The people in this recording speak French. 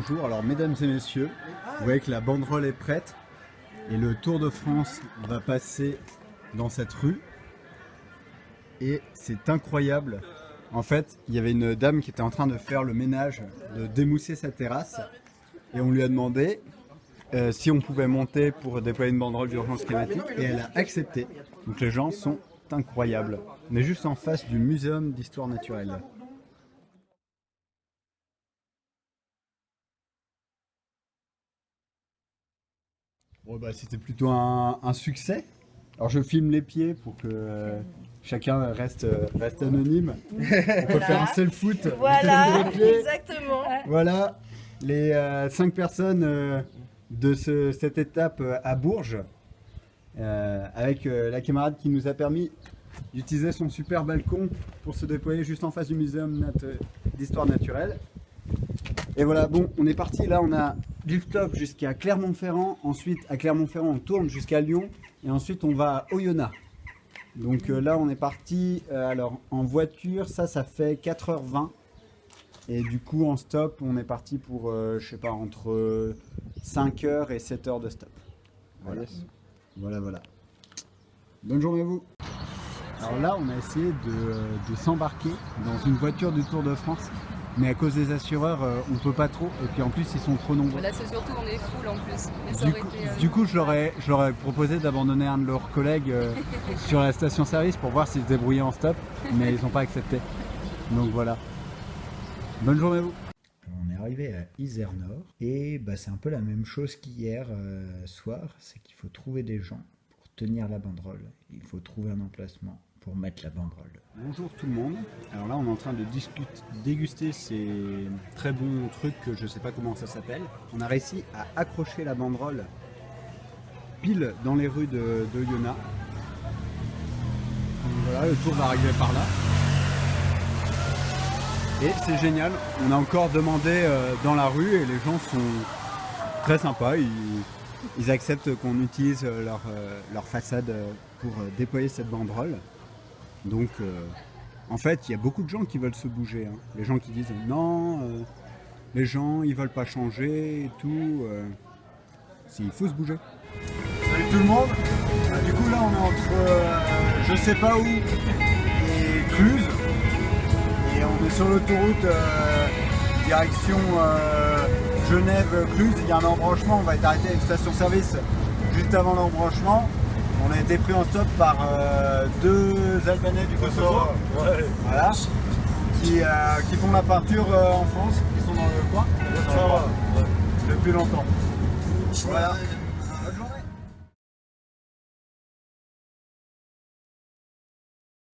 bonjour. Alors mesdames et messieurs, vous voyez que la banderole est prête et le Tour de France va passer dans cette rue et c'est incroyable. En fait, il y avait une dame qui était en train de faire le ménage, de démousser sa terrasse et on lui a demandé si on pouvait monter pour déployer une banderole d'urgence climatique et elle a accepté. Donc les gens sont incroyables. On est juste en face du Muséum d'Histoire Naturelle. Bon bah c'était plutôt un succès. Alors je filme les pieds pour que chacun reste anonyme. On peut faire un seul foot. Voilà, Les pieds. exactement. Voilà les 5 personnes de cette étape à Bourges avec la camarade qui nous a permis d'utiliser son super balcon pour se déployer juste en face du Muséum d'Histoire Naturelle. Et voilà, bon, on est parti, là on a du stop jusqu'à Clermont-Ferrand, ensuite à Clermont-Ferrand on tourne jusqu'à Lyon et ensuite on va à Oyonnax. Donc là on est parti, alors en voiture ça fait 4h20 et du coup en stop on est parti pour, je sais pas, entre 5h et 7h de stop. Voilà, voilà. Bonne journée à vous. Alors là on a essayé de s'embarquer dans une voiture du Tour de France. Mais à cause des assureurs, on peut pas trop. Et puis en plus, ils sont trop nombreux. Là, c'est surtout, on est full en plus. Mais ça aurait été, du coup, je leur ai proposé d'abandonner un de leurs collègues sur la station-service pour voir s'ils se débrouillaient en stop. Mais ils n'ont pas accepté. Donc voilà. Bonne journée à vous. On est arrivé à Isère Nord. Et bah, c'est un peu la même chose qu'hier soir. C'est qu'il faut trouver des gens pour tenir la banderole. Il faut trouver un emplacement pour mettre la banderole. Bonjour tout le monde. Alors là on est en train de déguster ces très bons trucs que je sais pas comment ça s'appelle. On a réussi à accrocher la banderole pile dans les rues d'Oyonnax. Voilà, le tour va arriver par là. Et c'est génial, on a encore demandé dans la rue et les gens sont très sympas. Ils acceptent qu'on utilise leur façade pour déployer cette banderole. Donc, en fait, il y a beaucoup de gens qui veulent se bouger. Hein. Les gens qui disent non, les gens ils veulent pas changer et tout. Il faut se bouger. Salut tout le monde. Du coup, là, on est entre je sais pas où et Cluses. Et on est sur l'autoroute direction Genève-Cluses. Il y a un embranchement. On va être arrêté à une station-service juste avant l'embranchement. On a été pris en stop par 2 Albanais du Kosovo, voilà, qui font la peinture en France, qui sont dans le coin depuis longtemps. Voilà.